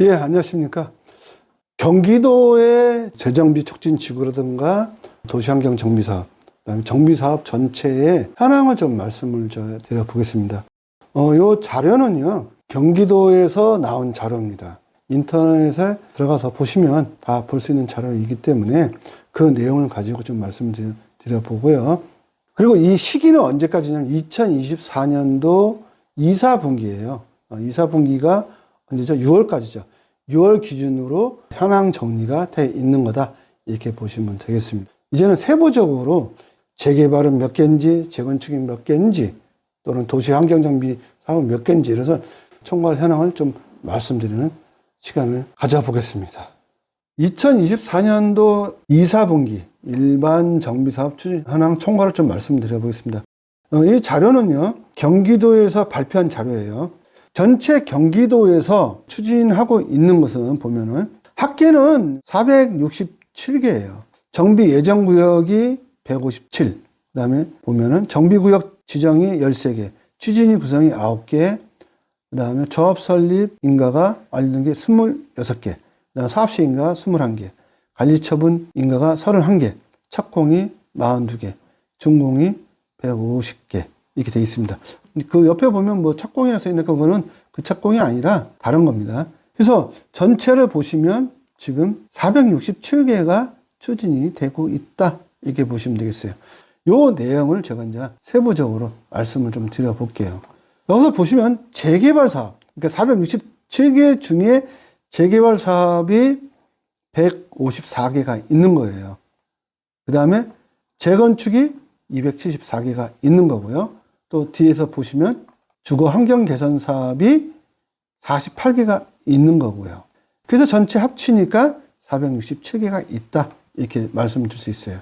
예, 안녕하십니까. 경기도의 재정비 촉진 지구라든가 도시환경 정비사업, 그다음에 정비사업 전체의 현황을 좀 말씀을 드려보겠습니다. 요 자료는요, 경기도에서 나온 자료입니다. 인터넷에 들어가서 보시면 다 볼 수 있는 자료이기 때문에 그 내용을 가지고 좀 말씀을 드려보고요. 그리고 이 시기는 언제까지냐면 2024년도 2, 4분기예요. 2, 4분기가 언제죠? 6월까지죠. 6월 기준으로 현황 정리가 돼 있는 거다. 이렇게 보시면 되겠습니다. 이제는 세부적으로 재개발은 몇 개인지, 재건축이 몇 개인지, 또는 도시환경정비 사업 몇 개인지, 이래서 총괄 현황을 좀 말씀드리는 시간을 가져보겠습니다. 2024년도 2, 4분기 일반 정비사업 추진 현황 총괄을 좀 말씀드려 보겠습니다. 이 자료는요, 경기도에서 발표한 자료예요. 전체 경기도에서 추진하고 있는 것은 보면은 합계는 467개예요. 정비 예정구역이 157. 그 다음에 보면은 정비구역 지정이 13개, 추진위 구성이 9개, 그 다음에 조합 설립 인가가 완료된 게 26개, 그 다음에 사업시 인가가 21개, 관리처분 인가가 31개, 착공이 42개, 준공이 150개, 이렇게 되어 있습니다. 그 옆에 보면 뭐 착공이라 써 있는 그거는 그 착공이 아니라 다른 겁니다. 그래서 전체를 보시면 지금 467개가 추진이 되고 있다. 이렇게 보시면 되겠어요. 요 내용을 제가 이제 세부적으로 말씀을 좀 드려볼게요. 여기서 보시면 재개발 사업, 그러니까 467개 중에 재개발 사업이 154개가 있는 거예요. 그 다음에 재건축이 274개가 있는 거고요. 또 뒤에서 보시면 주거 환경 개선 사업이 48개가 있는 거고요. 그래서 전체 합치니까 467개가 있다. 이렇게 말씀을 드릴 수 있어요.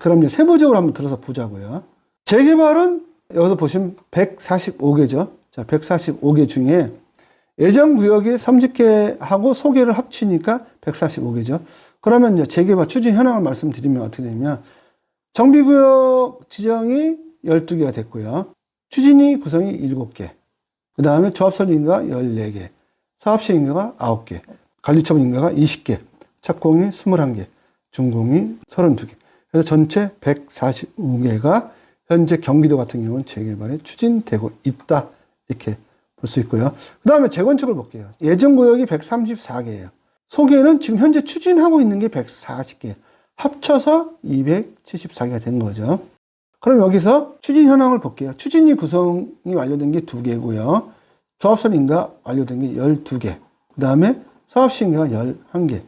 그럼 이제 세부적으로 한번 들어서 보자고요. 재개발은 여기서 보시면 145개죠. 자, 145개 중에 예정구역이 30개 하고 소개를 합치니까 145개죠. 그러면 이제 재개발 추진 현황을 말씀드리면 어떻게 되냐면 정비구역 지정이 12개가 됐고요. 추진위 구성이 7개. 그 다음에 조합설 인가가 14개. 사업시 인가가 9개. 관리처분 인가가 20개. 착공이 21개. 준공이 32개. 그래서 전체 145개가 현재 경기도 같은 경우는 재개발에 추진되고 있다. 이렇게 볼 수 있고요. 그 다음에 재건축을 볼게요. 예정구역이 134개예요. 소개는 지금 현재 추진하고 있는 게 140개. 합쳐서 274개가 된 거죠. 그럼 여기서 추진 현황을 볼게요. 추진위 구성이 완료된 게 2개고요. 조합설 인가 완료된 게 12개. 그 다음에 사업시 인가가 11개.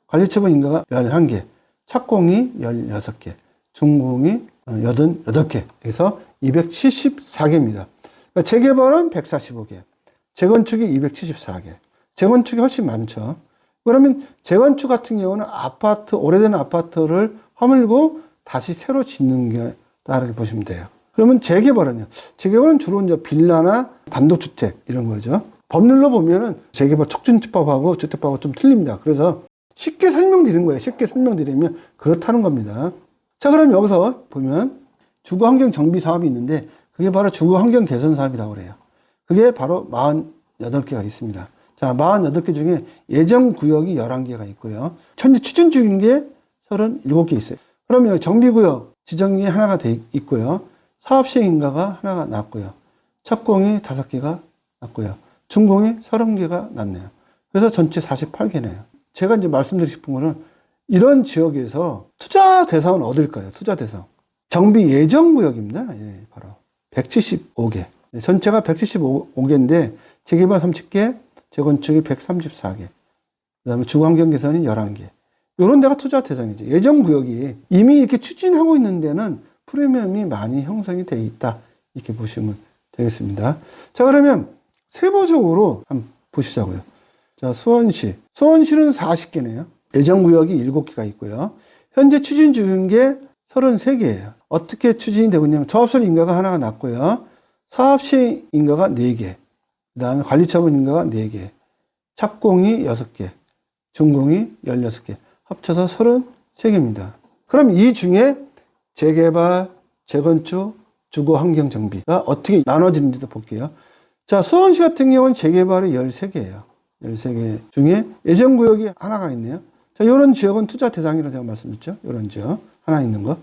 관리처분 인가가 11개. 착공이 16개. 준공이 88개. 그래서 274개입니다. 그러니까 재개발은 145개. 재건축이 274개. 재건축이 훨씬 많죠. 그러면 재건축 같은 경우는 아파트, 오래된 아파트를 허물고 다시 새로 짓는 게 다르게 보시면 돼요. 그러면 재개발은요? 재개발은 주로 이제 빌라나 단독주택 이런 거죠. 법률로 보면은 재개발 촉진법하고 주택법하고 좀 틀립니다. 그래서 쉽게 설명드리는 거예요. 쉽게 설명드리면 그렇다는 겁니다. 자, 그럼 여기서 보면 주거환경 정비 사업이 있는데 그게 바로 주거환경 개선 사업이라고 그래요. 그게 바로 48개가 있습니다. 자, 48개 중에 예정구역이 11개가 있고요. 현재 추진 중인 게 37개 있어요. 그러면 정비구역 지정이 하나가 돼 있고요. 사업시행 인가가 하나가 났고요. 착공이 5개가 났고요. 준공이 30개가 났네요. 그래서 전체 48개네요. 제가 이제 말씀드리고 싶은 거는 이런 지역에서 투자 대상은 어딜까요? 투자 대상. 정비 예정구역입니다. 예, 바로 175개. 전체가 175개인데 재개발 30개, 재건축이 134개. 그 다음에 주거환경 개선이 11개. 이런 데가 투자 대상이죠. 예정구역이 이미 이렇게 추진하고 있는 데는 프리미엄이 많이 형성이 되어 있다. 이렇게 보시면 되겠습니다. 자, 그러면 세부적으로 한번 보시자고요. 자, 수원시. 수원시는 40개네요. 예정구역이 7개가 있고요. 현재 추진 중인 게 33개예요. 어떻게 추진이 되고 있냐면 조합설 인가가 하나가 났고요. 사업시 인가가 4개. 그 다음에 관리처분 인가가 4개. 착공이 6개. 준공이 16개. 합쳐서 33개입니다. 그럼 이 중에 재개발, 재건축, 주거환경정비가 어떻게 나눠지는지도 볼게요. 자, 수원시 같은 경우는 재개발이 13개예요. 13개 중에 예정구역이 하나가 있네요. 자, 이런 지역은 투자 대상이라고 제가 말씀드렸죠. 이런 지역 하나 있는 거.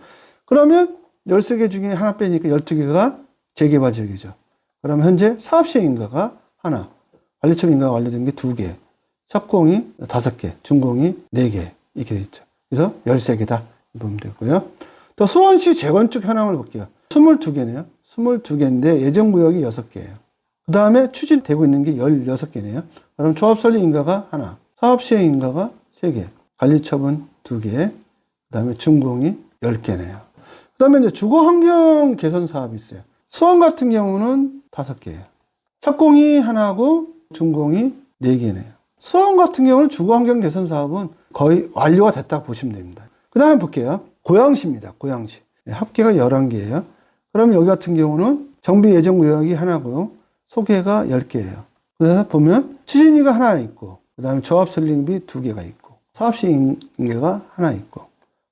그러면 13개 중에 하나 빼니까 12개가 재개발 지역이죠. 그러면 현재 사업시행인가가 하나, 관리처분 인가가 완료된 게 2개, 착공이 5개, 준공이 4개 이렇게 되어 있죠. 그래서 13개다 보면 되고요. 또 수원시 재건축 현황을 볼게요. 22개네요. 22개인데 예정구역이 6개예요. 그 다음에 추진되고 있는 게 16개네요. 그럼 조합설립 인가가 하나, 사업시행 인가가 3개, 관리처분 2개, 그 다음에 준공이 10개네요. 그 다음에 이제 주거환경 개선 사업이 있어요. 수원 같은 경우는 5개예요. 착공이 하나고 준공이 4개네요. 수원 같은 경우는 주거환경 개선 사업은 거의 완료가 됐다고 보시면 됩니다. 그 다음에 볼게요. 고양시입니다. 고양시. 합계가 11개예요. 그러면 여기 같은 경우는 정비 예정구역이 하나고요. 소개가 10개예요. 그래서 보면 추진위가 하나 있고, 그 다음에 조합설립이 2개가 있고, 사업시행인가가 하나 있고,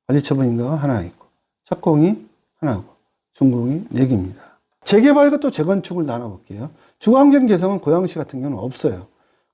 관리처분인가가 하나 있고, 착공이 하나고, 준공이 4개입니다. 재개발과 또 재건축을 나눠볼게요. 주거환경 개선은 고양시 같은 경우는 없어요.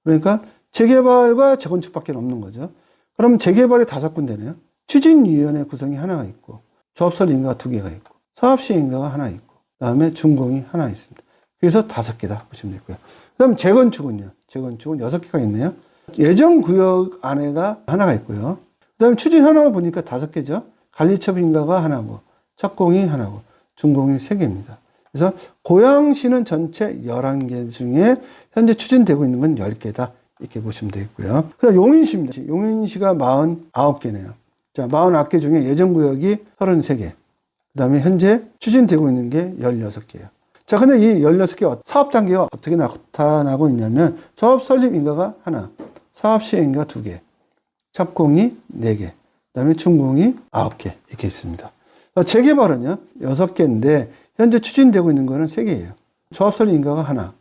그러니까 재개발과 재건축밖에 없는 거죠. 그러면 재개발이 5군데네요. 추진위원회 구성이 하나가 있고, 조합설립인가가 2개가 있고, 사업시행인가가 하나 있고, 그 다음에 준공이 하나 있습니다. 그래서 5개다 보시면 되고요. 그 다음 재건축은요. 재건축은 6개가 있네요. 예정구역 안에가 하나가 있고요. 그 다음에 추진 현황을 보니까 5개죠. 관리처분인가가 하나고, 착공이 하나고, 준공이 3개입니다. 그래서 고양시는 전체 11개 중에 현재 추진되고 있는 건 10개다. 이렇게 보시면 되겠고요. 그 다음 용인시입니다. 용인시가 49개네요. 자, 49개 중에 예정구역이 33개. 그 다음에 현재 추진되고 있는 게 16개예요. 자, 근데 이 16개 사업 단계가 어떻게 나타나고 있냐면, 조합 설립 인가가 하나, 사업 시행 인가 2개, 착공이 4개, 그 다음에 준공이 9개, 이렇게 있습니다. 재개발은요, 6개인데, 현재 추진되고 있는 거는 3개예요. 조합 설립 인가가 하나,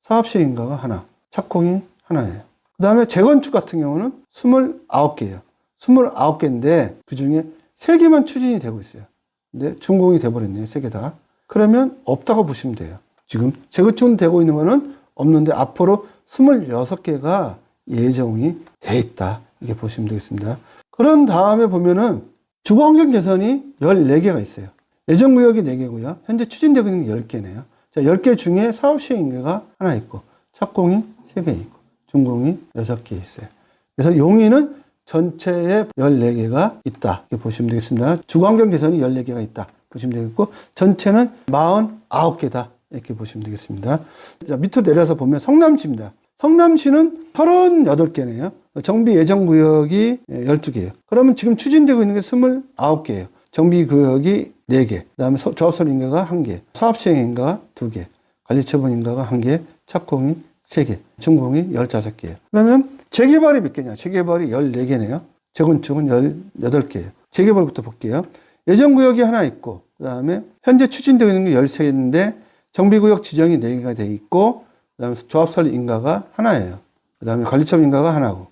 사업 시행 인가가 하나, 착공이 하나예요. 그 다음에 재건축 같은 경우는 29개예요. 29개인데, 그 중에 3개만 추진이 되고 있어요. 근데 준공이 돼버렸네요. 3개 다. 그러면 없다고 보시면 돼요. 지금 재건축 되고 있는 거는 없는데 앞으로 26개가 예정이 돼 있다. 이렇게 보시면 되겠습니다. 그런 다음에 보면은 주거환경 개선이 14개가 있어요. 예정구역이 4개고요. 현재 추진되고 있는 게 10개네요. 자, 10개 중에 사업시행인가가 하나 있고, 착공이 3개 있고, 준공이 6개 있어요. 그래서 용인은 전체에 14개가 있다. 이렇게 보시면 되겠습니다. 주거환경 개선이 14개가 있다. 보시면 되겠고, 전체는 49개다. 이렇게 보시면 되겠습니다. 자, 밑으로 내려서 보면 성남시입니다. 성남시는 38개네요. 정비 예정구역이 12개예요. 그러면 지금 추진되고 있는 게 29개예요. 정비구역이 4개, 그 다음에 조합설 인가가 1개, 사업시행 인가가 2개, 관리처분 인가가 1개, 착공이 3개, 준공이 15개예요. 그러면 재개발이 몇 개냐? 재개발이 14개네요. 재건축은 18개예요. 재개발부터 볼게요. 예정구역이 하나 있고, 그 다음에 현재 추진되고 있는 게 13개인데, 정비구역 지정이 4개가 돼 있고, 그 다음에 조합설립 인가가 하나예요. 그 다음에 관리처분 인가가 하나고,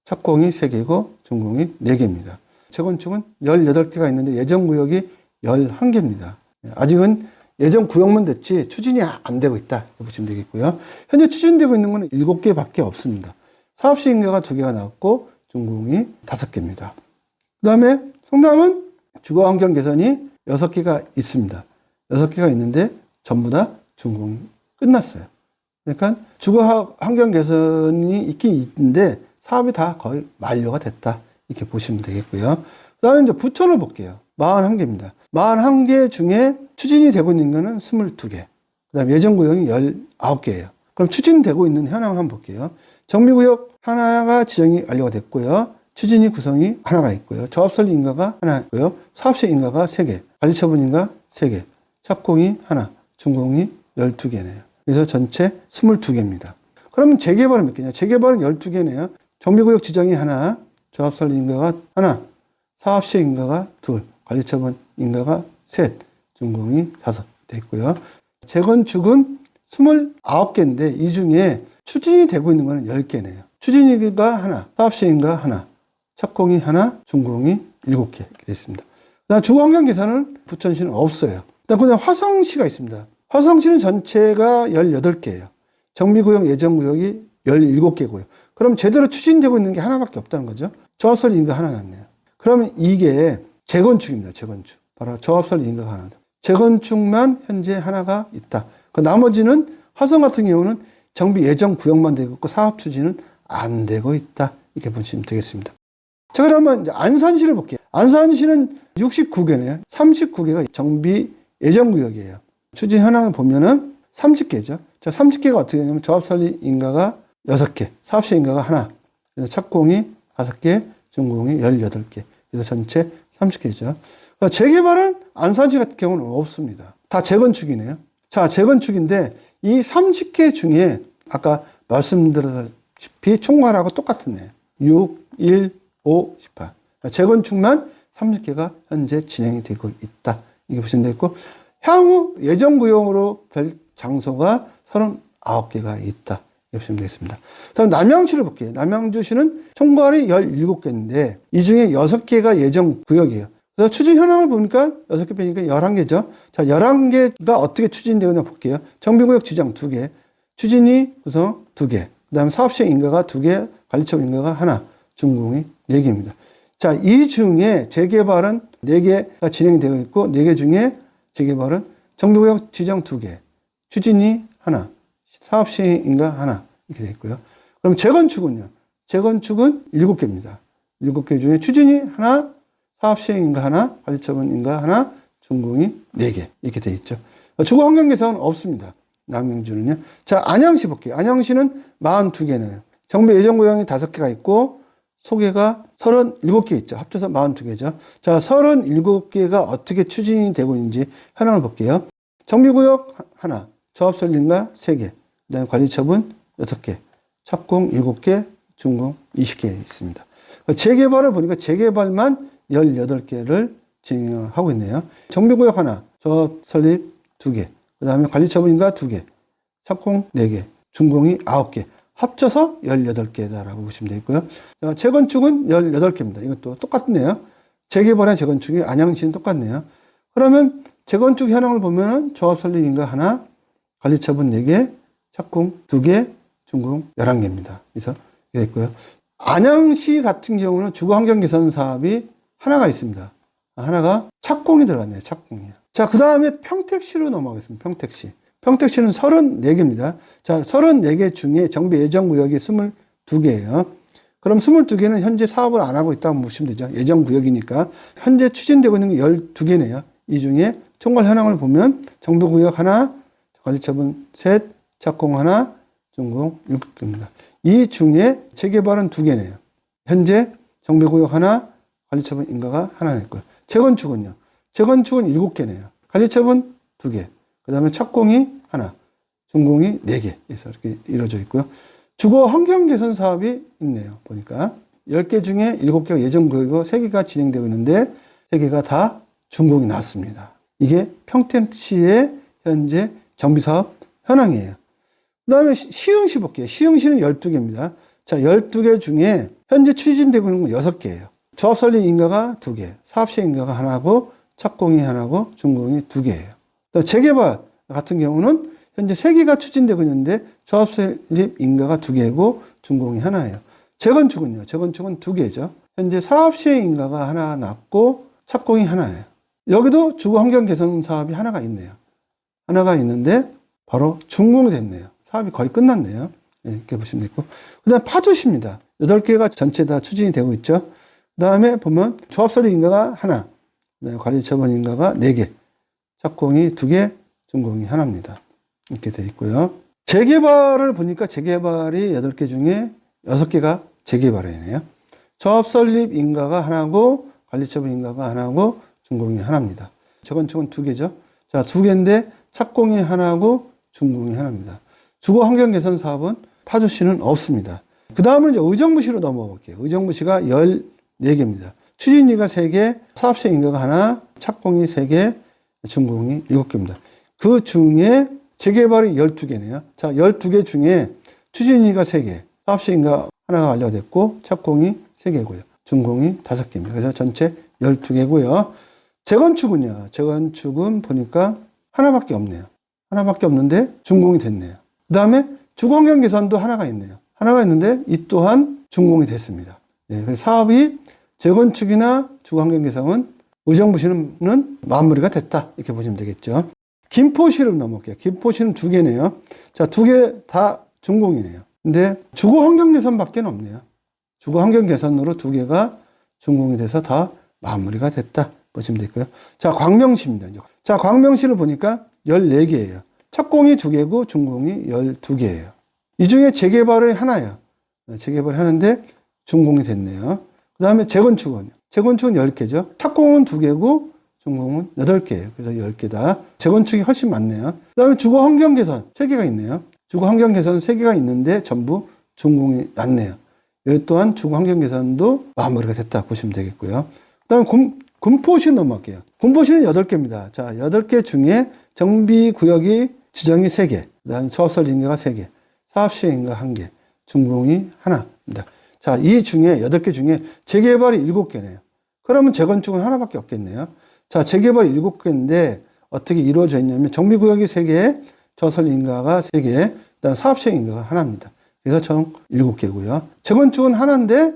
착공이 3개고, 준공이 4개입니다. 재건축은 18개가 있는데, 예정구역이 11개입니다. 아직은 예정구역만 됐지, 추진이 안 되고 있다. 이렇게 보시면 되겠고요. 현재 추진되고 있는 건 7개밖에 없습니다. 사업시 인가가 2개가 나왔고, 준공이 5개입니다. 그 다음에 성남은 주거환경 개선이 6개가 있습니다. 6개가 있는데 전부 다 준공이 끝났어요. 그러니까 주거환경 개선이 있긴 있는데 사업이 다 거의 만료가 됐다. 이렇게 보시면 되겠고요. 그 다음에 이제 부천을 볼게요. 41개입니다. 41개 중에 추진이 되고 있는 거는 22개. 그 다음에 예정구역이 19개예요. 그럼 추진되고 있는 현황 한번 볼게요. 정비구역 하나가 지정이 완료가 됐고요. 추진이 구성이 하나가 있고요. 조합설립 인가가 하나 있고요. 사업시행 인가가 3개, 관리처분 인가 3개, 착공이 하나, 준공이 12개네요. 그래서 전체 22개입니다. 그러면 재개발은 몇 개냐? 재개발은 12개네요. 정비구역 지정이 하나, 조합설립 인가가 하나, 사업시행 인가가 2, 관리처분 인가가 3, 준공이 5 돼 있고요. 재건축은 29개인데 이 중에 추진이 되고 있는 거는 10개네요. 추진이가 하나, 사업시행인가 하나, 착공이 하나, 준공이 7개 이렇게 되어 있습니다. 그다음 주거환경 개선은 부천시는 없어요. 그다음 화성시가 있습니다. 화성시는 전체가 18개예요. 정비구역 예정구역이 17개고요. 그럼 제대로 추진되고 있는 게 하나밖에 없다는 거죠. 조합설립 인가 하나 났네요. 그러면 이게 재건축입니다. 재건축. 바로 조합설립 인가가 하나. 재건축만 현재 하나가 있다. 그 나머지는 화성 같은 경우는 정비 예정 구역만 되고 있고 사업 추진은 안 되고 있다. 이렇게 보시면 되겠습니다. 자, 그러면 이제 안산시를 볼게요. 안산시는 69개네요. 39개가 정비 예정 구역이에요. 추진 현황을 보면은 30개죠. 자, 30개가 어떻게 되냐면 조합 설립 인가가 6개, 사업 시행 인가가 하나, 그래서 착공이 5개, 준공이 18개. 그래서 전체 30개죠. 재개발은 안산시 같은 경우는 없습니다. 다 재건축이네요. 자, 재건축인데 이 30개 중에 아까 말씀드렸다시피 총괄하고 똑같네요. 6, 1, 5, 18. 재건축만 30개가 현재 진행이 되고 있다. 이게 보시면 되겠고, 향후 예정구역으로 될 장소가 39개가 있다. 이렇게 보시면 되겠습니다. 다음 남양주를 볼게요. 남양주시는 총괄이 17개인데, 이 중에 6개가 예정구역이에요. 그래서 추진 현황을 보니까 6개 빼니까 11개죠. 자, 11개가 어떻게 추진되느냐 볼게요. 정비구역 지정 2개, 추진이 구성 2개, 그 다음에 사업시행 인가가 2개, 관리처분 인가가 하나, 준공이 4개입니다. 자, 이 중에 재개발은 4개가 진행이 되고 있고, 4개 중에 재개발은 정비구역 지정 2개, 추진이 하나, 사업시행 인가 하나, 이렇게 되어 있고요. 그럼 재건축은요? 재건축은 7개입니다. 7개 중에 추진이 하나, 사업시행 인가 하나, 관리처분 인가 하나, 준공이 4개, 이렇게 되어 있죠. 주거환경개선은 없습니다. 남양주는요. 자, 안양시 볼게요. 안양시는 42개네요. 정비 예정구역이 5개가 있고, 소개가 37개 있죠. 합쳐서 42개죠. 자, 37개가 어떻게 추진이 되고 있는지 현황을 볼게요. 정비구역 하나, 조합설립인가 3개, 그 다음에 관리처분 6개, 착공 7개, 준공 20개 있습니다. 재개발을 보니까 재개발만 18개를 진행하고 있네요. 정비구역 하나, 조합설립 2개, 그 다음에 관리처분인가 2개, 착공 4개, 준공이 9개, 합쳐서 18개다라고 보시면 되겠고요. 재건축은 18개입니다. 이것도 똑같네요. 재개발과 재건축이 안양시는 똑같네요. 그러면 재건축 현황을 보면은 조합 설립 인가 하나, 관리처분 4개, 착공 2개, 준공 11개입니다. 그래서 이게 있고요. 안양시 같은 경우는 주거환경개선 사업이 하나가 있습니다. 하나가 착공이 들어갔네요. 착공이요. 자, 그 다음에 평택시로 넘어가겠습니다. 평택시. 평택시는 34개입니다. 자, 34개 중에 정비 예정구역이 22개예요. 그럼 22개는 현재 사업을 안 하고 있다고 보시면 되죠. 예정구역이니까. 현재 추진되고 있는 게 12개네요. 이 중에 총괄 현황을 보면 정비구역 하나, 관리처분 셋, 착공 하나, 준공 7개입니다. 이 중에 재개발은 2개네요. 현재 정비구역 하나, 관리처분 인가가 하나 냈고요. 재건축은요? 재건축은 7개네요. 관리처분 2개. 그 다음에 착공이 하나, 준공이 4개. 그래서 이렇게 이루어져 있고요. 주거 환경 개선 사업이 있네요. 보니까 10개 중에 7개가 예정구역이고 3개가 진행되고 있는데 3개가 다 준공이 났습니다. 이게 평택시의 현재 정비사업 현황이에요. 그 다음에 시흥시 볼게요. 시흥시는 12개입니다. 자, 12개 중에 현재 추진되고 있는 건 6개예요. 조합 설립 인가가 2개, 사업시행 인가가 하나고, 착공이 하나고, 준공이 2개예요. 재개발 같은 경우는 현재 3개가 추진되고 있는데 조합 설립 인가가 2개고 준공이 하나예요. 재건축은요? 재건축은 2개죠. 현재 사업 시행 인가가 하나 났고 착공이 하나예요. 여기도 주거 환경 개선 사업이 하나가 있네요. 하나가 있는데 바로 준공이 됐네요. 사업이 거의 끝났네요. 이렇게 보시면 되고. 그 다음에 파주시입니다. 8개가 전체 다 추진이 되고 있죠. 그 다음에 보면 조합 설립 인가가 하나, 관리처분 인가가 4개, 착공이 2개, 준공이 하나입니다. 이렇게 되어 있고요. 재개발을 보니까 재개발이 8개 중에 6개가 재개발이네요. 조합 설립 인가가 하나고, 관리처분 인가가 하나고, 준공이 하나입니다. 재건축은 2개죠. 자, 2개인데 착공이 하나고, 준공이 하나입니다. 주거 환경 개선 사업은 파주시는 없습니다. 그 다음은 이제 의정부시로 넘어가 볼게요. 의정부시가 14개입니다. 추진위가 3개, 사업시행 인가가 하나, 착공이 3개, 준공이 7개입니다. 그 중에 재개발이 12개네요. 자, 12개 중에 추진위가 3개, 사업시행 인가 하나가 완료가 됐고, 착공이 3개고요. 준공이 5개입니다. 그래서 전체 12개고요. 재건축은요? 재건축은 보니까 하나밖에 없네요. 하나밖에 없는데 준공이 됐네요. 그 다음에 주거환경 개선도 하나가 있네요. 하나가 있는데 이 또한 준공이 됐습니다. 네, 그래서 사업이 재건축이나 주거환경 개선은 의정부시는 마무리가 됐다. 이렇게 보시면 되겠죠. 김포시를 넘어갈게요. 김포시는 두 개네요. 자, 두 개 다 준공이네요. 근데 주거환경 개선밖에 없네요. 주거환경 개선으로 두 개가 준공이 돼서 다 마무리가 됐다. 보시면 되고요. 자, 광명시입니다. 자, 광명시를 보니까 14개예요. 착공이 2개고 준공이 12개예요. 이 중에 재개발이 하나예요. 재개발이 하는데 준공이 됐네요. 그 다음에 재건축은 10개죠. 착공은 2개고 준공은 8개예요. 그래서 10개다. 재건축이 훨씬 많네요. 그 다음에 주거환경 개선 3개가 있네요. 주거환경 개선 3개가 있는데 전부 준공이 났네요. 여기 또한 주거환경 개선도 마무리가 됐다 보시면 되겠고요. 그 다음에 군포시 넘어갈게요. 군포시는 8개입니다. 자, 8개 중에 정비구역이 지정이 3개, 그 다음에 조합설 인가가 3개, 사업시행인가 1개, 준공이 하나입니다. 자, 이 중에 8개 중에 재개발이 7개네요. 그러면 재건축은 하나밖에 없겠네요. 자, 재개발이 7개인데 어떻게 이루어져 있냐면 정비구역이 3개, 조합설 인가가 3개, 그다음 사업시행 인가가 하나입니다. 그래서 총 7개고요. 재건축은 하나인데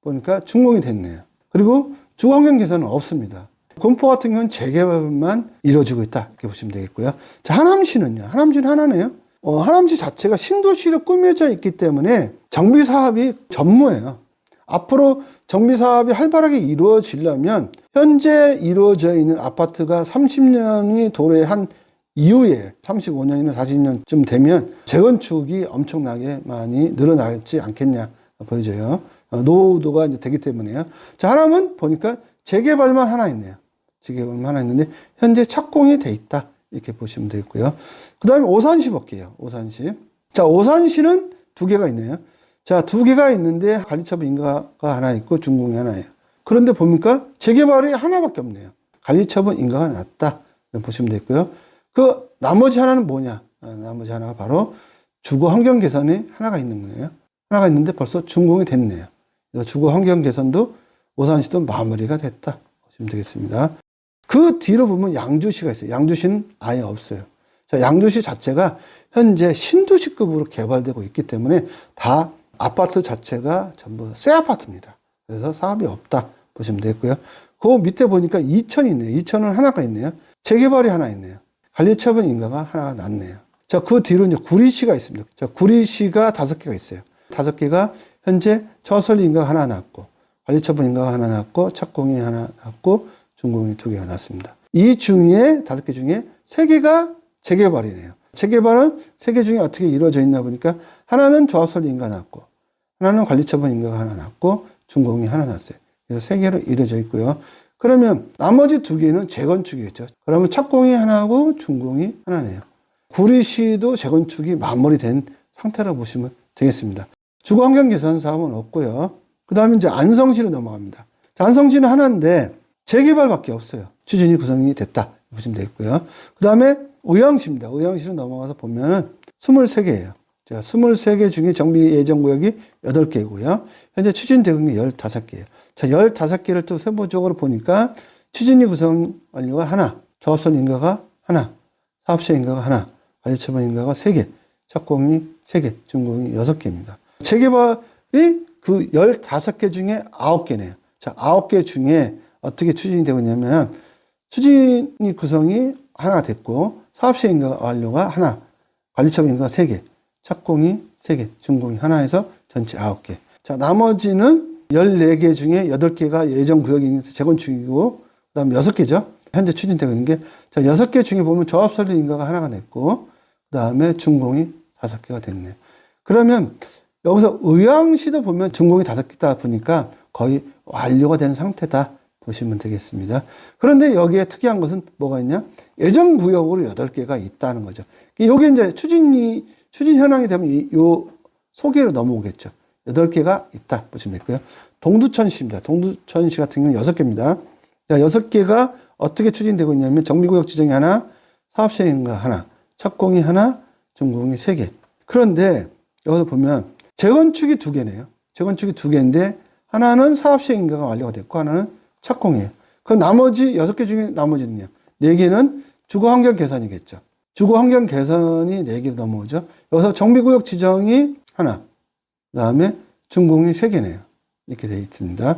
보니까 준공이 됐네요. 그리고 주거환경 개선은 없습니다. 군포 같은 경우는 재개발만 이루어지고 있다. 이렇게 보시면 되겠고요. 자, 하남시는요. 하남시는 하나네요. 하남시 자체가 신도시로 꾸며져 있기 때문에 정비 사업이 전무해요. 앞으로 정비 사업이 활발하게 이루어지려면 현재 이루어져 있는 아파트가 30년이 도래한 이후에 35년이나 40년쯤 되면 재건축이 엄청나게 많이 늘어나지 않겠냐 보여져요. 노후도가 이제 되기 때문에요. 자, 하나는 보니까 재개발만 하나 있네요. 재개발만 하나 있는데 현재 착공이 돼 있다. 이렇게 보시면 되겠고요. 그 다음에 오산시 볼게요. 오산시. 자, 오산시는 2개가 있네요. 자, 2개가 있는데 관리처분 인가가 하나 있고 준공이 하나예요. 그런데 보니까 재개발이 하나밖에 없네요. 관리처분 인가가 낮다. 보시면 되겠고요. 그 나머지 하나는 뭐냐? 나머지 하나가 바로 주거환경 개선이 하나가 있는 거예요. 하나가 있는데 벌써 준공이 됐네요. 그래서 주거환경 개선도 오산시도 마무리가 됐다. 보시면 되겠습니다. 그 뒤로 보면 양주시가 있어요. 양주시는 아예 없어요. 자, 양주시 자체가 현재 신도시급으로 개발되고 있기 때문에 다 아파트 자체가 전부 새 아파트입니다. 그래서 사업이 없다 보시면 되겠고요. 그 밑에 보니까 이천이 있네요. 이천은 하나가 있네요. 재개발이 하나 있네요. 관리처분 인가가 하나 났네요. 자, 그 뒤로 이제 구리시가 있습니다. 자, 구리시가 5개가 있어요. 5개가 현재 처설 인가가 하나 났고, 관리처분 인가가 하나 났고, 착공이 하나 났고, 준공이 2개가 났습니다. 이 중에 5개 중에 3개가 재개발이네요. 재개발은 3개 중에 어떻게 이루어져 있나 보니까 하나는 조합설 인가 났고, 하나는 관리처분 인가가 하나 났고, 준공이 하나 났어요. 그래서 3개로 이루어져 있고요. 그러면 나머지 2개는 재건축이겠죠. 그러면 착공이 하나고 준공이 하나네요. 구리시도 재건축이 마무리된 상태라고 보시면 되겠습니다. 주거환경 개선 사업은 없고요. 그 다음에 이제 안성시로 넘어갑니다. 자, 안성시는 하나인데 재개발밖에 없어요. 추진이 구성이 됐다 보시면 되겠고요. 그 다음에 의왕시입니다. 의왕시로 넘어가서 보면은 23개예요. 자, 23개 중에 정비 예정 구역이 8개고요. 현재 추진되고 있는 게 15개예요. 자, 15개를 또 세부적으로 보니까 추진이 구성 완료가 하나, 조합선 인가가 하나, 사업시행 인가가 하나, 관리처분 인가가 3개, 착공이 3개, 준공이 6개입니다. 재개발이 그 15개 중에 9개네요. 자, 9개 중에 어떻게 추진이 되고 있냐면 추진이 구성이 하나가 됐고 사업시행 인가 완료가 하나, 관리처분 인가가 3개, 착공이 3개, 준공이 하나 해서 전체 9개. 자, 나머지는 14개 중에 8개가 예정구역이 재건축이고, 그 다음 6개죠. 현재 추진되고 있는 게. 자, 6개 중에 보면 조합설립 인가가 하나가 됐고, 그 다음에 준공이 5개가 됐네요. 그러면 여기서 의왕시도 보면 준공이 5개다 보니까 거의 완료가 된 상태다 보시면 되겠습니다. 그런데 여기에 특이한 것은 뭐가 있냐? 예정구역으로 8개가 있다는 거죠. 이게 이제 추진 현황이 되면 요 소개로 넘어오겠죠. 8개가 있다 보시면 되고요. 동두천시입니다. 동두천시 같은 경우는 6개입니다. 자, 6개가 어떻게 추진되고 있냐면 정비구역 지정이 하나, 사업시행인가 하나, 착공이 하나, 준공이 3개. 그런데 여기서 보면 재건축이 2개네요. 재건축이 2개인데 하나는 사업시행인가가 완료가 됐고 하나는 착공이에요. 그 나머지 6개 중에 나머지는요. 4개는 주거환경 개선이겠죠. 주거환경 개선이 4개로 넘어오죠. 여기서 정비구역 지정이 하나, 그 다음에 준공이 3개네요. 이렇게 되어 있습니다.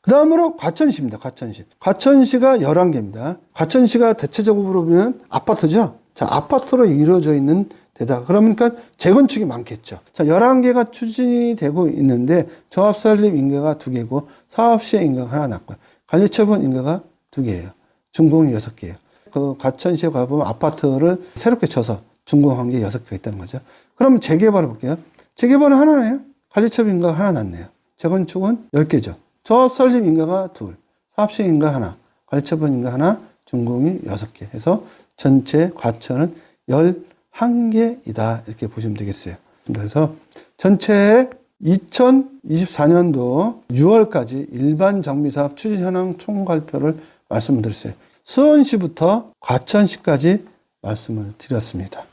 그 다음으로 과천시입니다. 과천시. 과천시가 11개입니다. 과천시가 대체적으로 보면 아파트죠? 자, 아파트로 이루어져 있는 데다. 그러니까 재건축이 많겠죠. 자, 11개가 추진이 되고 있는데 조합설립 인가가 2개고 사업시행 인가가 하나 났고요. 관리처분 인가가 2개예요. 준공이 6개예요. 그 과천시에 가보면 아파트를 새롭게 쳐서 준공한 게 6개가 있다는 거죠. 그러면 재개발을 볼게요. 재개발은 하나네요. 관리처분 인가가 하나 났네요. 재건축은 10개죠. 조합 설립 인가가 2, 사업시행 인가 하나, 관리처분 인가 하나, 준공이 6개 해서 전체 과천은 11개이다. 이렇게 보시면 되겠어요. 그래서 전체 2024년도 6월까지 일반 정비사업 추진 현황 총괄표를 말씀을 드렸어요. 수원시부터 과천시까지 말씀을 드렸습니다.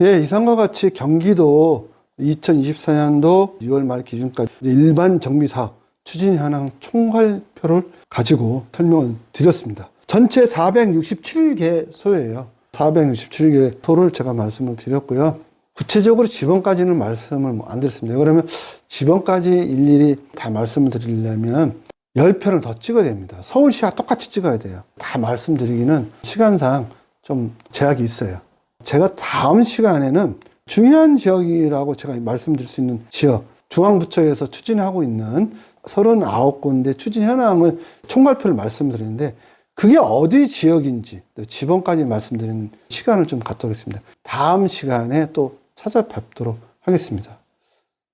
예, 이상과 같이 경기도 2024년도 6월 말 기준까지 일반 정비사업 추진 현황 총괄표를 가지고 설명을 드렸습니다. 전체 467개 소예요. 467개 소를 제가 말씀을 드렸고요. 구체적으로 지번까지는 말씀을 안 드렸습니다. 그러면 지번까지 일일이 다 말씀을 드리려면 10편을 더 찍어야 됩니다. 서울시와 똑같이 찍어야 돼요. 다 말씀드리기는 시간상 좀 제약이 있어요. 제가 다음 시간에는 중요한 지역이라고 제가 말씀드릴 수 있는 지역, 중앙부처에서 추진하고 있는 39군데 추진 현황을 총괄표를 말씀드리는데 그게 어디 지역인지 지번까지 말씀드리는 시간을 좀 갖도록 하겠습니다. 다음 시간에 또 찾아뵙도록 하겠습니다.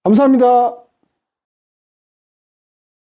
감사합니다.